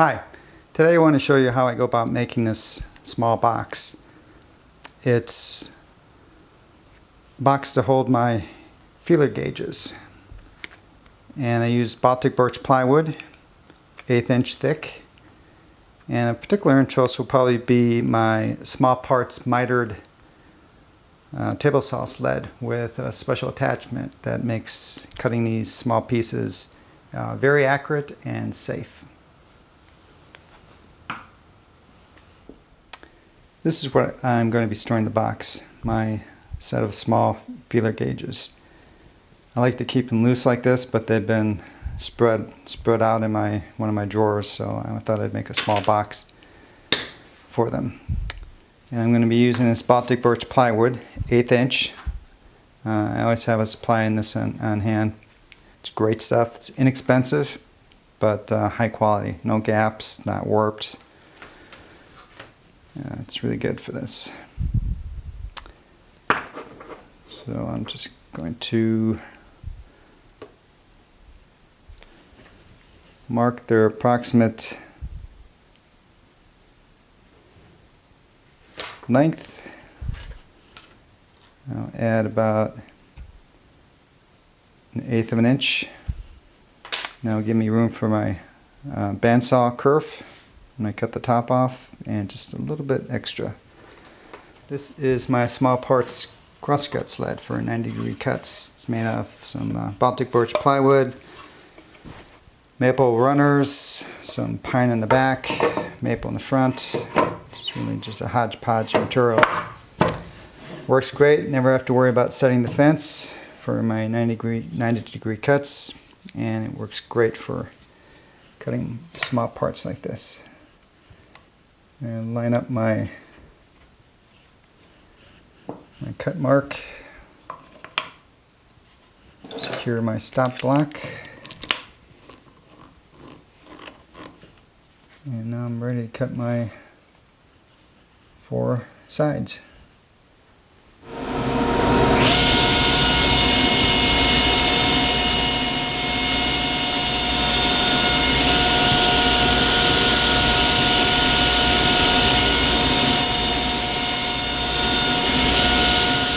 Hi, today I want to show you how I go about making this small box. It's a box to hold my feeler gauges, and I use Baltic birch plywood, 1/8 inch thick, and a particular interest will probably be my small parts mitered table saw sled with a special attachment that makes cutting these small pieces very accurate and safe. This is what I'm going to be storing in the box, my set of small feeler gauges. I like to keep them loose like this, but they've been spread out in one of my drawers, so I thought I'd make a small box for them. And I'm going to be using this Baltic birch plywood, 1/8 inch. I always have a supply in this on hand. It's great stuff. It's inexpensive, but high quality. No gaps, not warped. It's really good for this. So I'm just going to mark their approximate length. I'll add about 1/8 of an inch. Now give me room for my bandsaw kerf. I'm going to cut the top off and just a little bit extra. This is my small parts crosscut sled for 90-degree cuts. It's made out of some Baltic birch plywood, maple runners, some pine in the back, maple in the front. It's really just a hodgepodge of materials. Works great. Never have to worry about setting the fence for my 90-degree cuts, and it works great for cutting small parts like this. And line up my cut mark, secure my stop block, and now I'm ready to cut my 4 sides.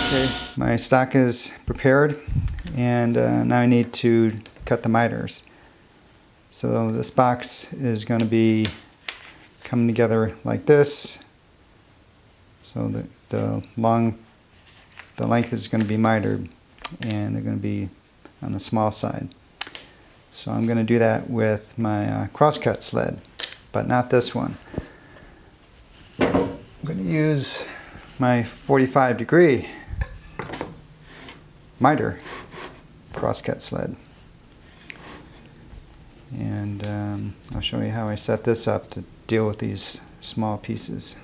Okay, my stock is prepared, and now I need to cut the miters. So this box is going to be coming together like this. So the length is going to be mitered, and they're going to be on the small side. So I'm going to do that with my crosscut sled, but not this one. I'm going to use my 45-degree miter crosscut sled, and I'll show you how I set this up to deal with these small pieces.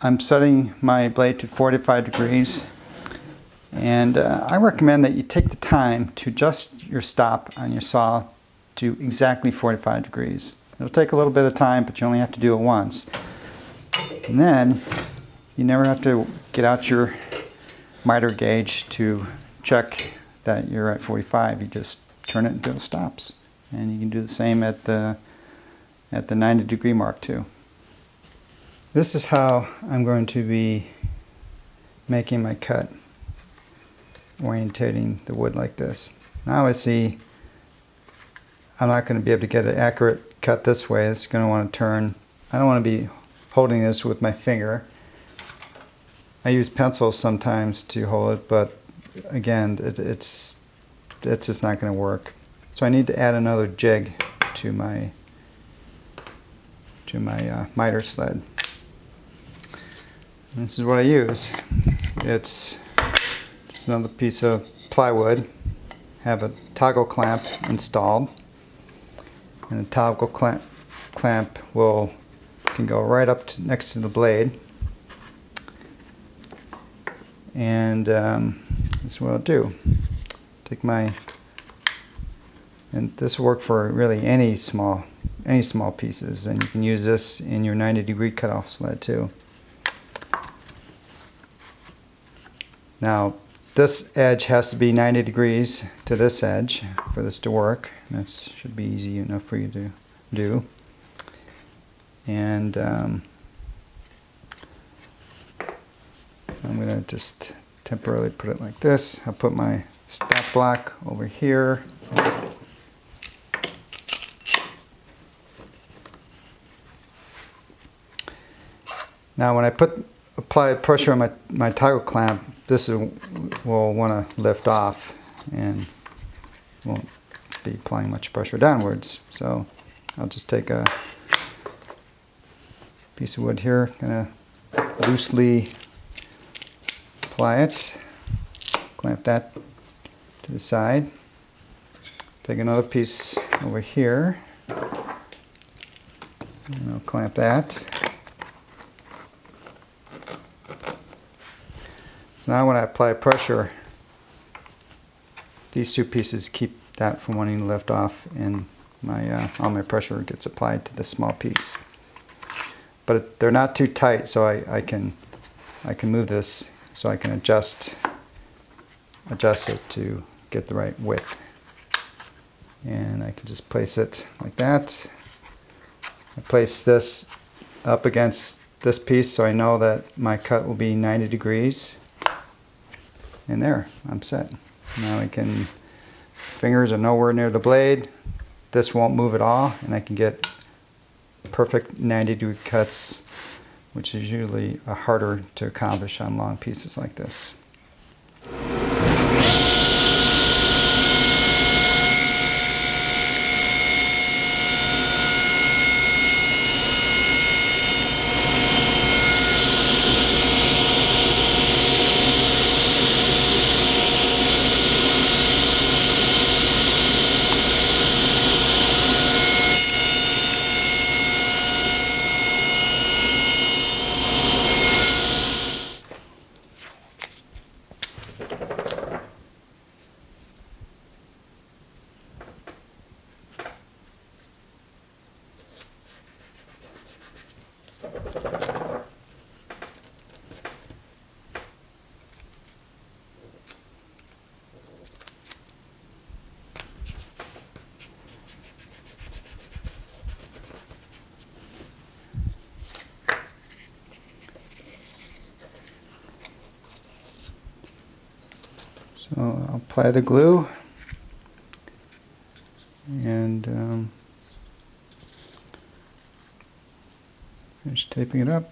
I'm setting my blade to 45 degrees, and I recommend that you take the time to adjust your stop on your saw to exactly 45 degrees. It'll take a little bit of time, but you only have to do it once, and then you never have to get out your miter gauge to check that you're at 45. You just turn it until it stops, and you can do the same at the 90-degree mark too. This is how I'm going to be making my cut, orientating the wood like this. Now I see I'm not going to be able to get an accurate cut this way. It's going to want to turn. I don't want to be holding this with my finger. I use pencils sometimes to hold it, but again, it's just not going to work. So I need to add another jig to my miter sled. And this is what I use. It's just another piece of plywood. Have a toggle clamp installed, and the toggle clamp can go right up next to the blade. And this is what I'll do. Take and this will work for really any small pieces, and you can use this in your 90-degree cutoff sled too. Now this edge has to be 90 degrees to this edge for this to work. That should be easy enough for you to do. And I'm going to just temporarily put it like this. I'll put my stop block over here. Now when I apply pressure on my toggle clamp, this will want to lift off and won't be applying much pressure downwards. So I'll just take a piece of wood here, kind of loosely apply it, clamp that to the side. Take another piece over here, and I'll clamp that. So now when I apply pressure, these two pieces keep that from wanting to lift off, and all my pressure gets applied to this small piece. But they're not too tight, so I can move this so I can adjust it to get the right width. And I can just place it like that. I place this up against this piece so I know that my cut will be 90 degrees. And there, I'm set. Now fingers are nowhere near the blade. This won't move at all, and I can get perfect 90-degree cuts, which is usually harder to accomplish on long pieces like this. So I'll apply the glue and finish taping it up.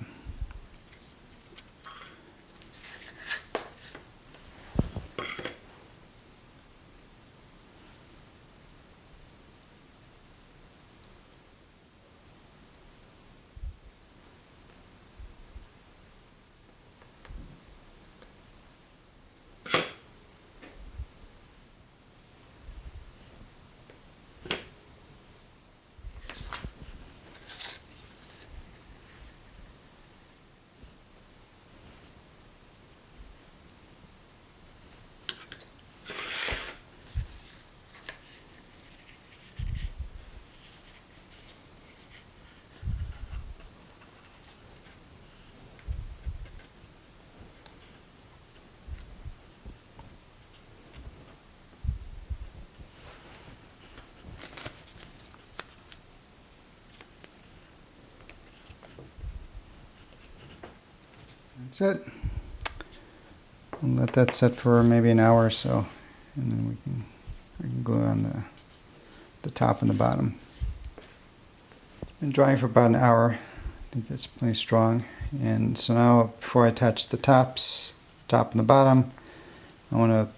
That's it. I'll let that set for maybe an hour or so, and then I can glue on the top and the bottom. Been drying for about an hour. I think that's plenty strong. And so now, before I attach the top and the bottom, I want to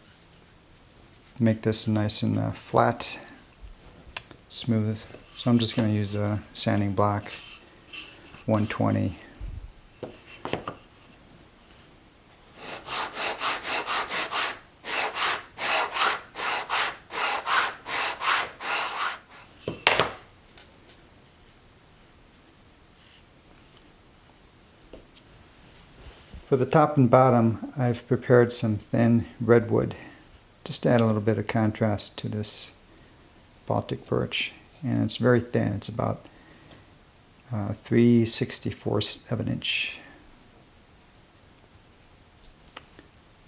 make this nice and flat, smooth. So I'm just going to use a sanding block, 120. For the top and bottom, I've prepared some thin redwood, just to add a little bit of contrast to this Baltic birch. And it's very thin, it's about 3/64 of an inch.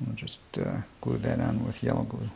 We'll just glue that on with yellow glue.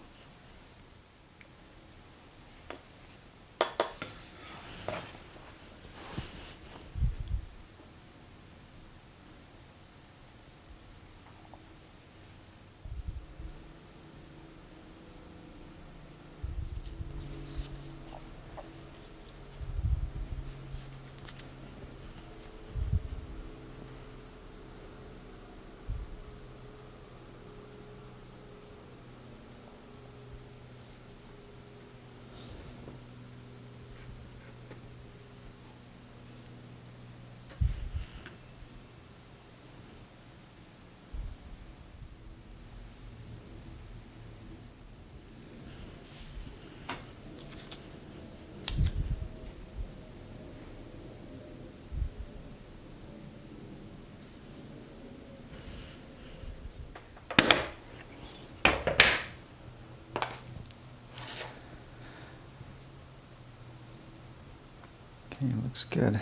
Okay, looks good. I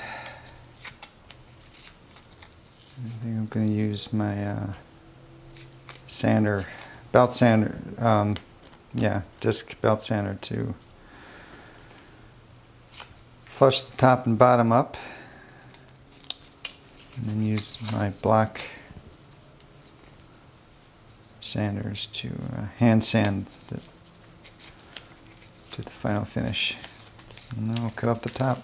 think I'm going to use my sander, belt sander, yeah, disc belt sander to flush the top and bottom up, and then use my block sanders to hand sand to the final finish. And then I'll cut off the top.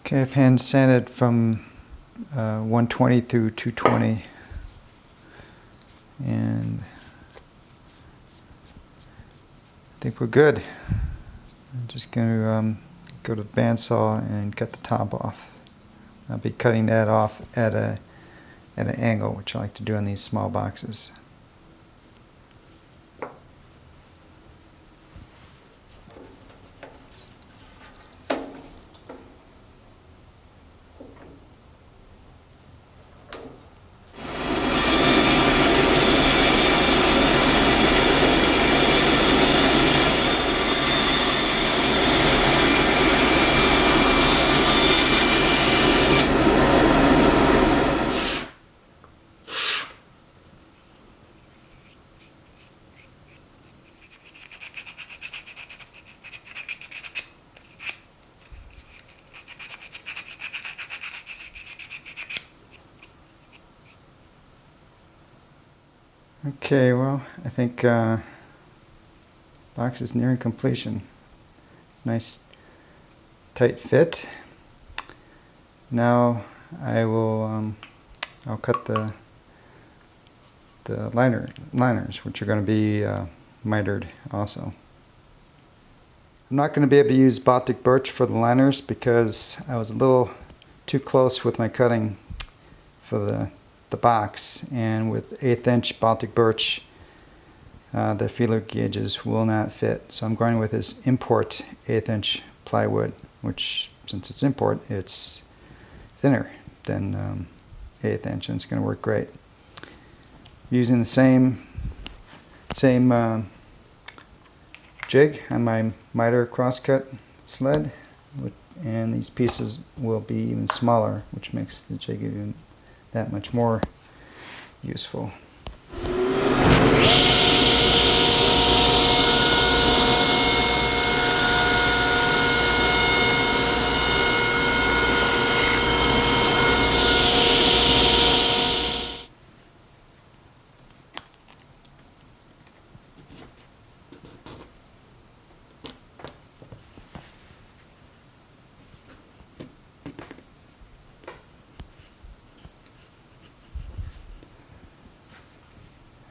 Okay, I've hand sanded from 120 through 220, and I think we're good. I'm just going to go to the bandsaw and cut the top off. I'll be cutting that off at an angle, which I like to do on these small boxes. Okay, well, I think box is nearing completion. It's a nice tight fit. Now I'll cut the liners, which are going to be mitered also. I'm not going to be able to use Baltic birch for the liners because I was a little too close with my cutting for the box, and with 1/8 inch Baltic birch the feeler gauges will not fit, so I'm going with this import 1/8 inch plywood, which, since it's import, it's thinner than 1/8 inch, and it's going to work great. Using the same jig on my miter crosscut sled, and these pieces will be even smaller, which makes the jig even that much more useful.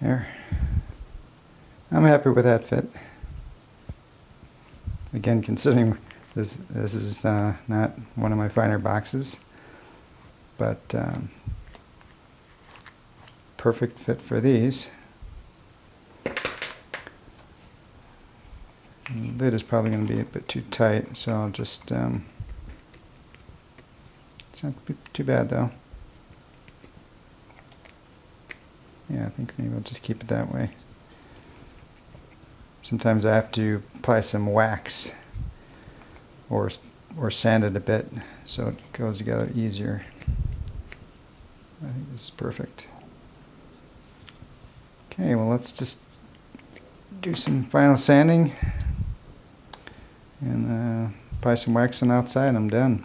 There. I'm happy with that fit. Again, considering this is not one of my finer boxes, but perfect fit for these. And the lid is probably going to be a bit too tight, so I'll just it's not too bad though. Yeah, I think maybe I'll just keep it that way. Sometimes I have to apply some wax or sand it a bit so it goes together easier. I think this is perfect. Okay, well, let's just do some final sanding and apply some wax on the outside and I'm done.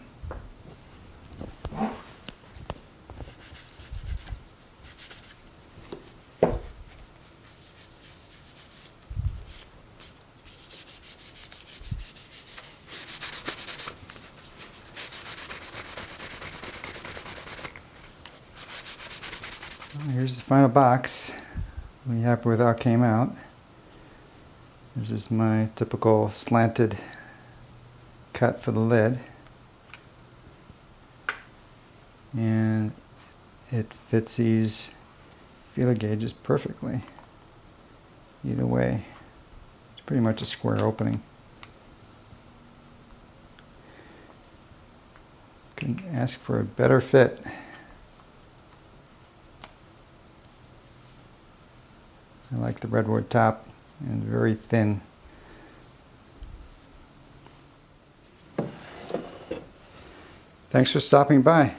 Here's the final box. I'm happy with how it came out. This is my typical slanted cut for the lid. and it fits these feeler gauges perfectly. Either way, it's pretty much a square opening. Couldn't ask for a better fit. I like the redwood top and very thin. Thanks for stopping by.